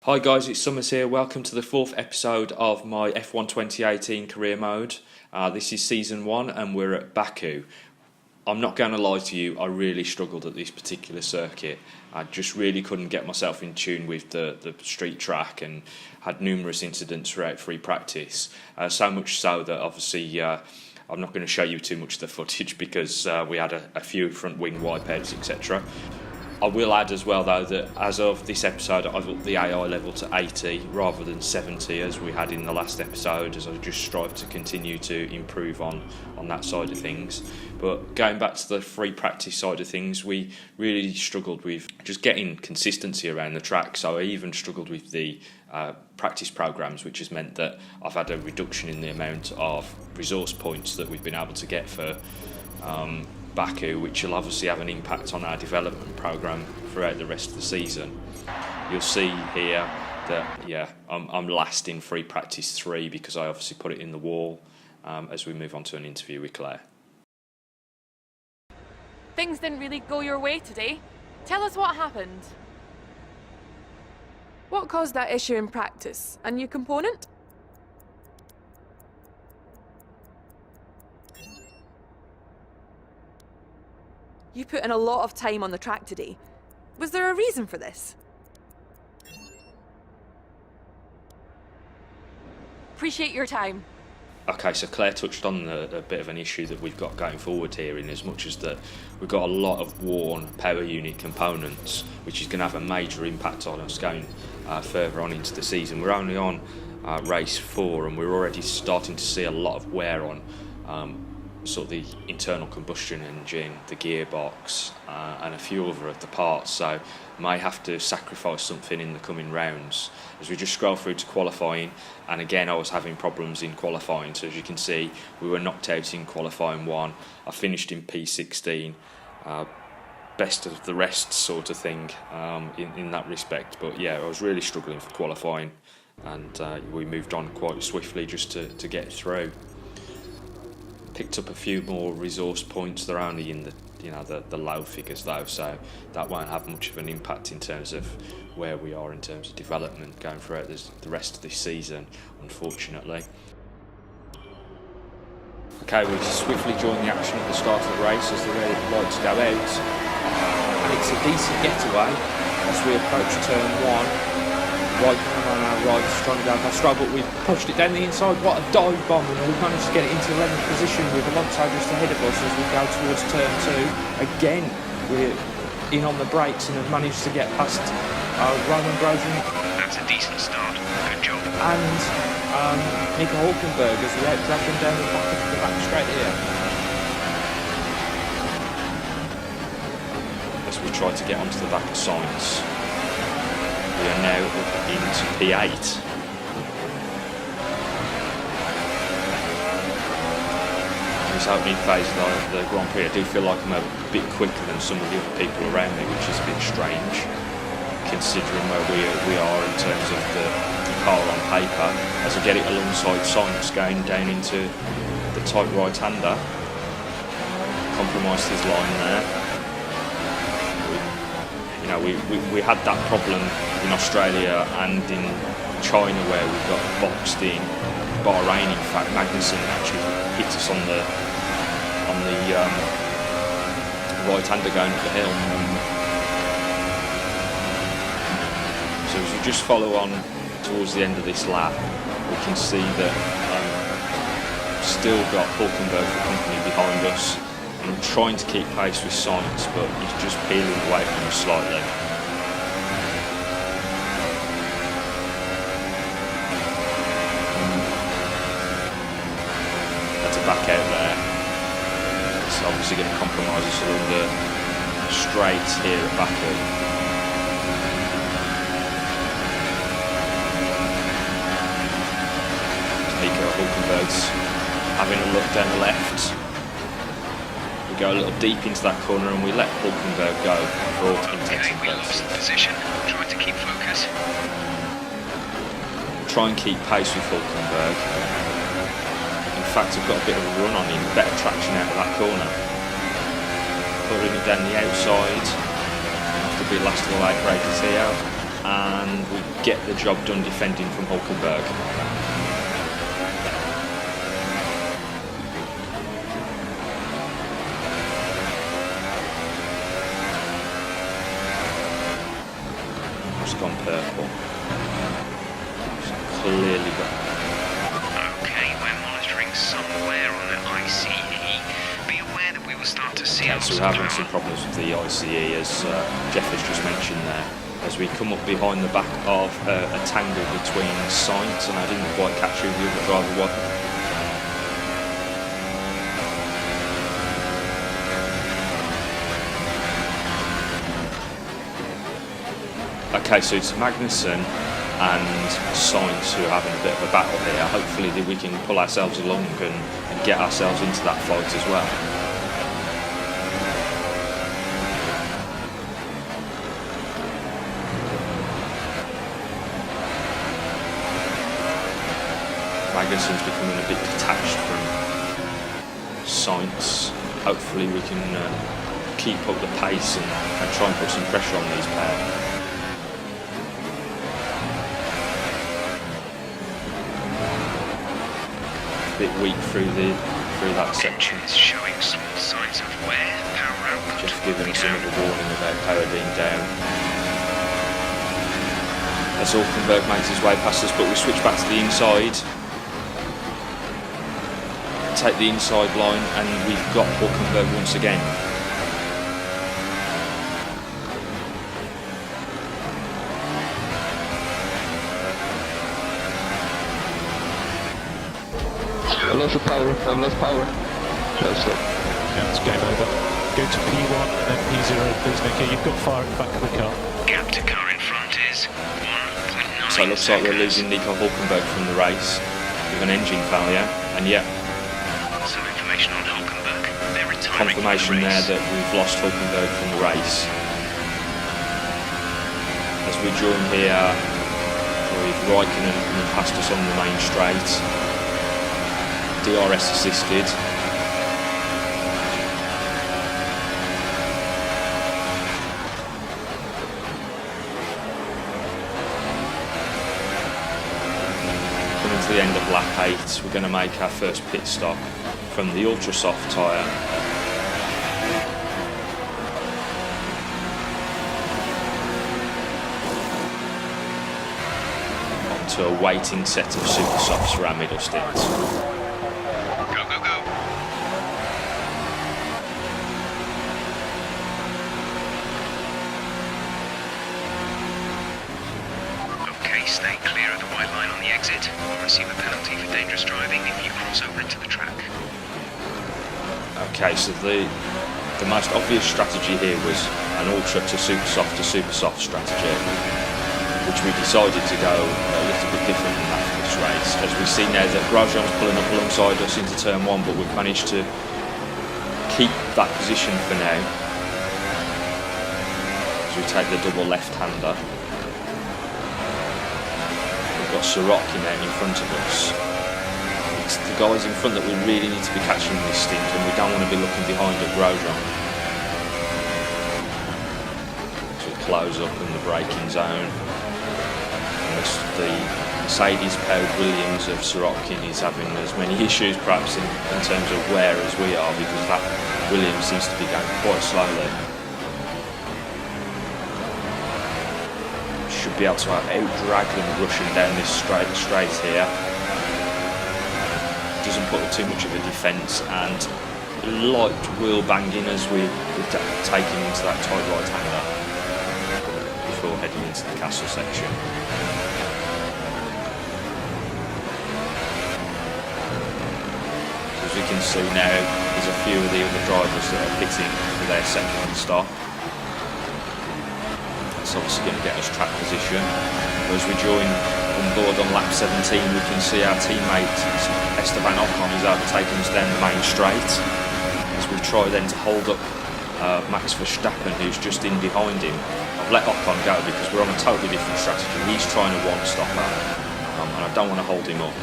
Hi guys, it's Summers here. Welcome to the fourth episode of my F1 2018 career mode. This is season 1 and we're at Baku. I'm not going to lie to you, I really struggled at this particular circuit. I just really couldn't get myself in tune with the street track and had numerous incidents throughout free practice. So much so that obviously I'm not going to show you too much of the footage because we had a few front wing wipeouts, etc. I will add as well though that as of this episode I've upped the AI level to 80 rather than 70 as we had in the last episode, as I just strive to continue to improve on that side of things. But going back to the free practice side of things, we really struggled with just getting consistency around the track, so I even struggled with the practice programs, which has meant that I've had a reduction in the amount of resource points that we've been able to get for Baku, which will obviously have an impact on our development program throughout the rest of the season. You'll see here that I'm last in free practice 3 because I obviously put it in the wall as we move on to an interview with Claire. Things didn't really go your way today. Tell us what happened. What caused that issue in practice? A new component? You put in a lot of time on the track today. Was there a reason for this? Appreciate your time. Okay, so Claire touched on a bit of an issue that we've got going forward here, in as much as that we've got a lot of worn power unit components, which is going to have a major impact on us going further on into the season. We're only on race 4 and we're already starting to see a lot of wear on sort of the internal combustion engine, the gearbox, and a few other of the parts, so may have to sacrifice something in the coming rounds. As we just scroll through to qualifying, and again I was having problems in qualifying, so as you can see we were knocked out in qualifying 1. I finished in P16, best of the rest sort of thing in that respect, but yeah, I was really struggling for qualifying, and we moved on quite swiftly just to get through. Picked up a few more resource points. They're only in the low figures though, so that won't have much of an impact in terms of where we are in terms of development going throughout the rest of this season, unfortunately. Okay, we swiftly joined the action at the start of the race as the red lights go out, and it's a decent getaway as we approach turn 1. Right on our right, trying to go past Stroll, but we've pushed it down the inside. What a dive bomb, and we've managed to get it into 11th position with Alonso just ahead of us as we go towards turn 2. Again, we're in on the brakes and have managed to get past Roman Grosjean. That's a decent start, good job. And Nico Hulkenberg as we out-drag him down the back straight here. As we try to get onto the back of Sainz. We are now up into P8. This opening phase of the Grand Prix, I do feel like I'm a bit quicker than some of the other people around me, which is a bit strange, considering where we are in terms of the car on paper. As I get it alongside Sainz going down into the tight right-hander, compromised his line there. We had that problem in Australia and in China where we got boxed in. Bahrain, in fact, Magnussen actually hit us on the right-hander going up the hill. So as we just follow on towards the end of this lap, we can see that still got Hulkenberg for company behind us. I'm trying to keep pace with Sainz, but he's just peeling away from us slightly. That's a back out there. It's obviously going to compromise us along the straight here at Baku. Nico Hulkenberg's having a look down the left. Go a little deep into that corner and we let Hulkenberg go for all intents and We lost purposes. position. Try to keep focus. Try and keep pace with Hulkenberg. In fact, I've got a bit of a run on him, better traction out of that corner. Putting it down the outside. Have to be last of the late breakers here. and we get the job done defending from Hulkenberg. Just gone purple. So clearly got. Okay, we're monitoring somewhere on the ICE. Be aware that we will start to see Okay, so we're having some problems with the ICE, as Jeff has just mentioned there. As we come up behind the back of a tangle between Sainz, and I didn't quite catch who the other driver was. Okay, so it's Magnussen and Sainz who are having a bit of a battle here. Hopefully we can pull ourselves along and get ourselves into that fight as well. Magnussen's becoming a bit detached from Sainz. Hopefully we can keep up the pace and try and put some pressure on these pairs. Bit weak through that section. Engines showing small signs of wear. Power output. Just giving us another warning about power being down. As Hulkenberg makes his way past us, but we switch back to the inside. Take the inside line, and we've got Hulkenberg once again. I've lost power. That's it. Yeah, it's game over. Go to P1 and then P0, please, Nicky. You've got fire at the back of the car. Gap to car in front is 1.9 So it looks like we're losing Nico Hulkenberg from the race with an engine failure, and yeah, Some information on Hulkenberg. They're retiring confirmation from the there race. that we've lost Hulkenberg from the race. As we join here with Raikkonen coming past us on the main straight. DRS assisted. Coming to the end of lap 8, we're going to make our first pit stop from the ultra soft tyre. Onto a waiting set of super softs for our middle stints. Go, go, go. Okay, stay clear of the white line on the exit. You'll receive a penalty for dangerous driving if you cross over into the track. Okay, so the most obvious strategy here was an ultra to super soft strategy, which we decided to go a little bit different than that for this race. As we see now that Grosjean's pulling up alongside us into turn 1, but we've managed to keep that position for now. As we take the double left-hander. We've got Sirotkin out in front of us. It's the guys in front that we really need to be catching in this stint, and we don't want to be looking behind at Grosjean. So we close up in the braking zone. The Mercedes-powered Williams of Sirotkin is having as many issues perhaps in terms of wear as we are, because that Williams seems to be going quite slowly. Should be able to out-drag them rushing down this straight here. Doesn't put up too much of a defence, and light wheel banging as we're taking into that tight right-hander before heading into the castle section. As we can see now, there's a few of the other drivers that are pitting for their second stop. That's obviously going to get us track position. As we join on board on lap 17, we can see our teammate Esteban Ocon is overtaking us down the main straight. As we try then to hold up Max Verstappen, who's just in behind him. I've let Ocon go because we're on a totally different strategy. He's trying a one-stopper, and I don't want to hold him up.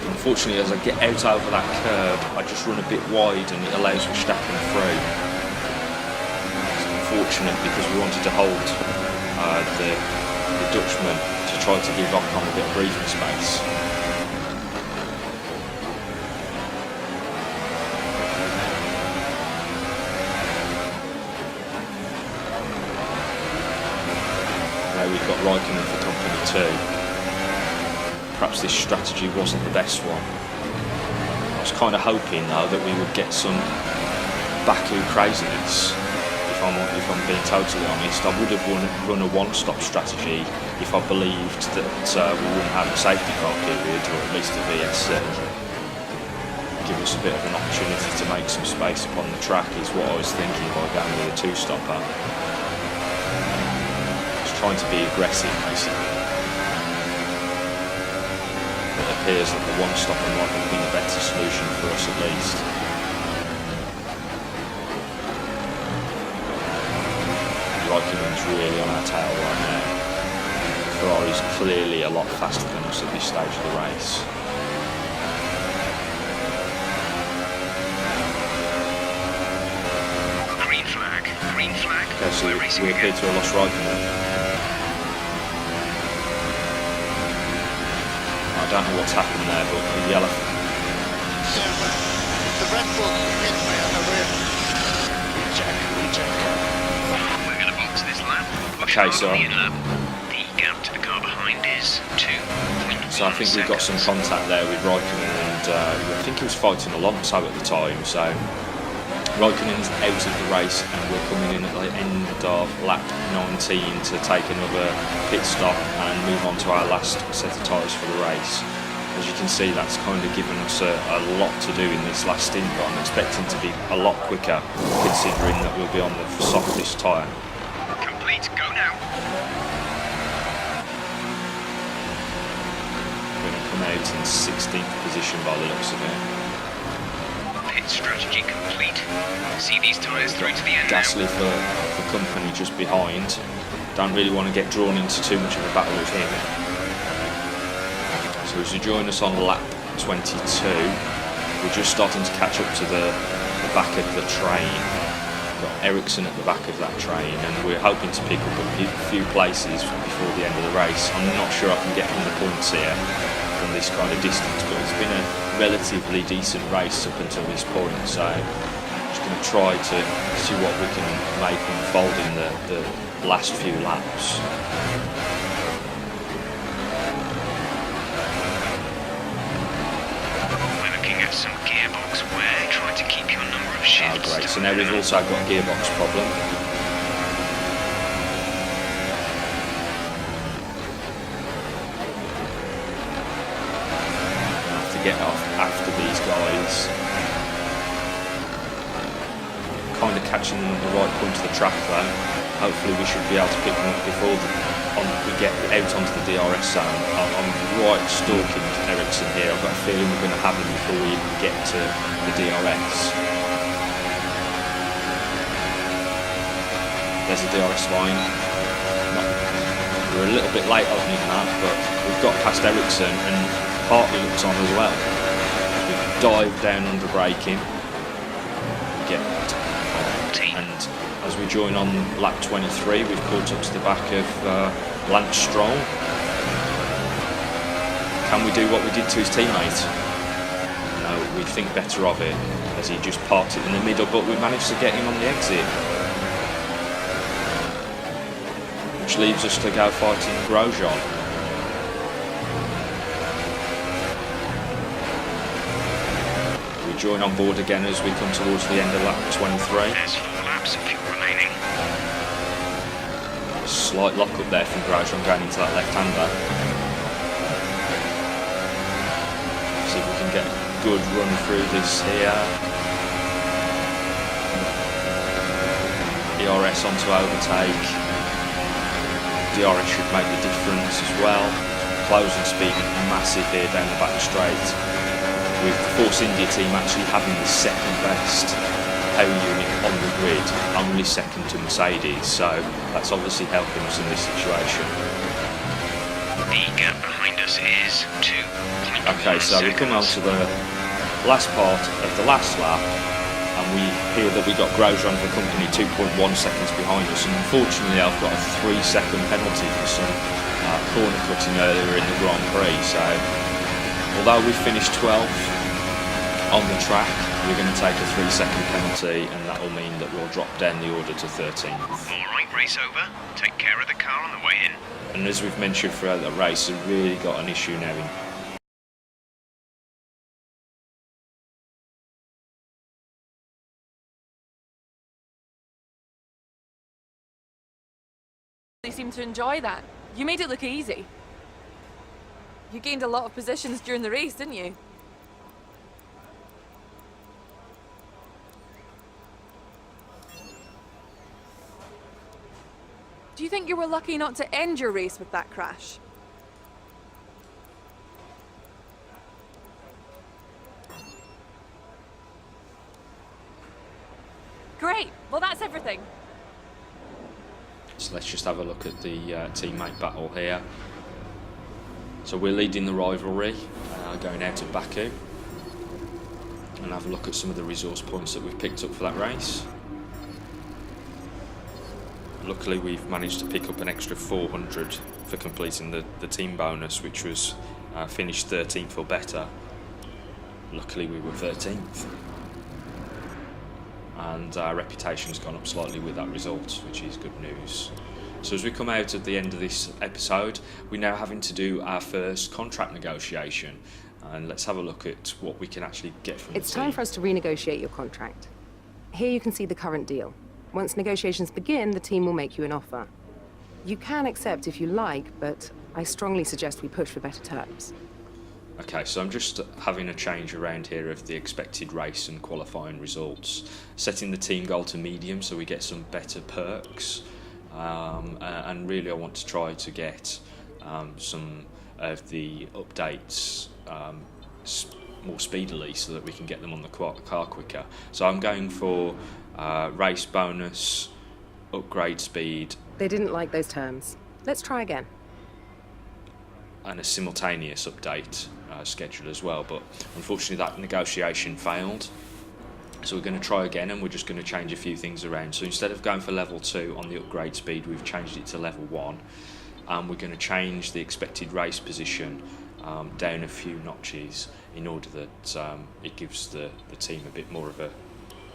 Unfortunately, as I get out over that curb, I just run a bit wide and it allows Verstappen through. It's unfortunate because we wanted to hold the the Dutchman to try to give Ocon a bit of breathing space. Now we've got Raikkonen for company 2. Perhaps this strategy wasn't the best one. I was kind of hoping though that we would get some Baku craziness. If I'm being totally honest, I would have run a one-stop strategy if I believed that we wouldn't have a safety car period, or at least a VSC. Give us a bit of an opportunity to make some space upon the track is what I was thinking by going with a two-stopper. I was trying to be aggressive, basically. It appears that the one-stopper might have been a better solution for us at least. Raikkonen's really on our tail right now. Ferrari's clearly a lot faster than us at this stage of the race. Green flag, green flag. Okay, so We're racing we appear again. to have lost Raikkonen. I don't know what's happened there, but the yellow... The Red Bull hit me on the rim. Recheck. We're going to box this lap. Push Okay, hard so- on the in-lap. The gap to the car behind is 2.1 So I think we've got some contact there with Raikkonen, and I think he was fighting Alonso at the time. So Raikkonen's out of the race, and we're coming in at the end of lap 19 to take another pit stop and move on to our last set of tyres for the race. As you can see, that's kind of given us a lot to do in this last stint, but I'm expecting to be a lot quicker, considering that we'll be on the softest tyre. Complete, go now. We're going to come out in 16th position by the looks of it. Pit strategy complete. See these tyres through to the end Gasly now. for company just behind. Don't really want to get drawn into too much of a battle with him. So as you join us on lap 22, we're just starting to catch up to the back of the train. We've got Ericsson at the back of that train, and we're hoping to pick up a few places before the end of the race. I'm not sure I can get 100 points here from this kind of distance, but it's been a relatively decent race up until this point, so I'm just going to try to see what we can make unfold in the last few laps. We're looking at some gearbox wear. Try to keep your number of Oh, shifts. great. So now we've also got a gearbox problem. I have to get off after these guys. Kind of catching the right point of the track though. Hopefully we should be able to pick them up before we get out onto the DRS zone. I'm right stalking Ericsson here. I've got a feeling we're going to have him before we even get to the DRS. There's the DRS line. We're a little bit late opening that, but we've got past Ericsson, and Hartley looks on as well. We've dived down under braking. And as we join on lap 23, we've caught up to the back of Lance Stroll. Can we do what we did to his teammate? No, we think better of it, as he just parked it in the middle, but we managed to get him on the exit. Which leaves us to go fighting Grosjean. We join on board again as we come towards the end of lap 23. There's 4 laps of fuel remaining. Slight lock up there from Grosjean going into that left-hander. See if we can get a good run through this here. DRS onto overtake. DRS should make the difference as well. Closing speed massive here down the back straight. With the Force India team actually having the second best power unit on the grid, only second to Mercedes, so that's obviously helping us in this situation. The gap behind us is 2.1 Okay, so we come on to the last part of the last lap, and we hear that we got Grosjean for company 2.1 seconds behind us, and unfortunately I've got a 3-second penalty for some corner cutting earlier in the Grand Prix. So although we finished 12th on the track, we're going to take a 3-second penalty, and that will mean that we'll drop down the order to 13th. Alright, race over. Take care of the car on the way in. And as we've mentioned throughout the race, we've really got an issue now in You seem to enjoy that. You made it look easy. You gained a lot of positions during the race, didn't you? Do you think you were lucky not to end your race with that crash? Great. Well, that's everything. So let's just have a look at the teammate battle here. So we're leading the rivalry, going out of Baku, and have a look at some of the resource points that we've picked up for that race. Luckily we've managed to pick up an extra 400 for completing the team bonus, which was finished 13th or better. Luckily we were 13th. And our reputation's gone up slightly with that result, which is good news. So as we come out at the end of this episode, we're now having to do our first contract negotiation, and let's have a look at what we can actually get from the team. It's time for us to renegotiate your contract. Here you can see the current deal. Once negotiations begin, the team will make you an offer. You can accept if you like, but I strongly suggest we push for better terms. Okay, so I'm just having a change around here of the expected race and qualifying results, setting the team goal to medium so we get some better perks, and really I want to try to get some of the updates more speedily so that we can get them on the car quicker. So I'm going for race bonus, upgrade speed. They didn't like those terms. Let's try again. And a simultaneous update schedule as well, but unfortunately that negotiation failed, so we're going to try again, and we're just going to change a few things around. So instead of going for level 2 on the upgrade speed, we've changed it to level 1, and we're going to change the expected race position down a few notches in order that it gives the team a bit more of a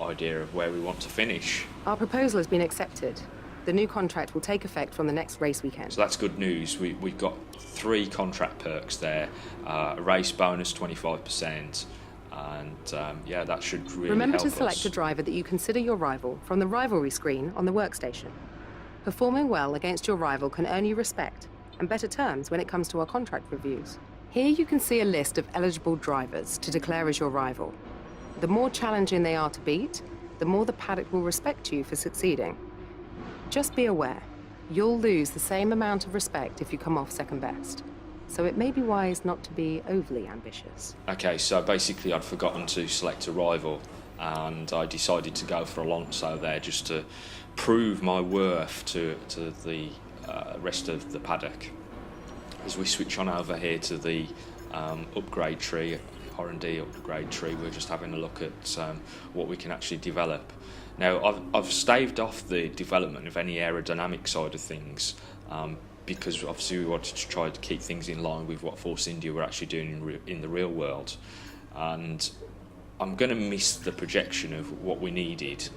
idea of where we want to finish. Our proposal has been accepted. The new contract will take effect from the next race weekend. So that's good news. We've got 3 contract perks there, a race bonus 25%, and yeah, that should really Remember help to select us. a driver that you consider your rival from the rivalry screen on the workstation. Performing well against your rival can earn you respect and better terms when it comes to our contract reviews. Here you can see a list of eligible drivers to declare as your rival. The more challenging they are to beat, the more the paddock will respect you for succeeding. Just be aware, you'll lose the same amount of respect if you come off second best. So it may be wise not to be overly ambitious. Okay, so basically I'd forgotten to select a rival, and I decided to go for Alonso there just to prove my worth to the rest of the paddock. As we switch on over here to the upgrade tree, R&D upgrade tree, we're just having a look at what we can actually develop. Now, I've staved off the development of any aerodynamic side of things because obviously we wanted to try to keep things in line with what Force India were actually doing in the real world. And I'm going to miss the projection of what we needed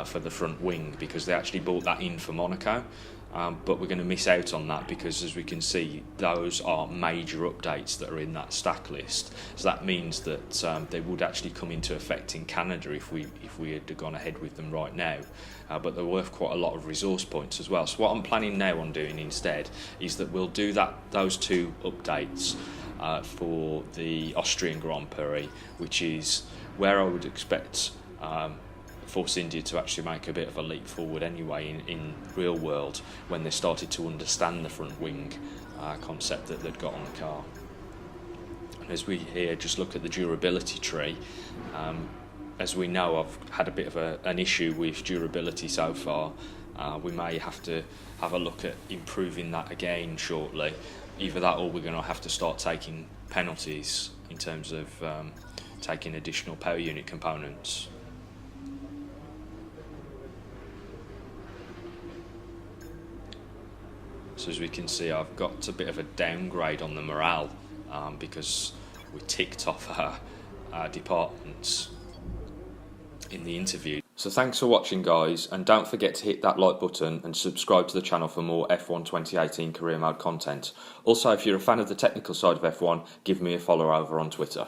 for the front wing, because they actually bought that in for Monaco. But we're going to miss out on that because, as we can see, those are major updates that are in that stack list. So that means that they would actually come into effect in Canada if we had gone ahead with them right now. But they're worth quite a lot of resource points as well. So what I'm planning now on doing instead is that we'll do those 2 updates for the Austrian Grand Prix, which is where I would expect Force India to actually make a bit of a leap forward anyway in real world, when they started to understand the front wing concept that they'd got on the car. And as we here just look at the durability tree, as we know, I've had a bit of an issue with durability so far. We may have to have a look at improving that again shortly. Either that, or we're going to have to start taking penalties in terms of taking additional power unit components. So as we can see, I've got a bit of a downgrade on the morale because we ticked off our departments in the interview. So thanks for watching, guys, and don't forget to hit that like button and subscribe to the channel for more F1 2018 career mode content. Also, if you're a fan of the technical side of F1, give me a follow over on Twitter.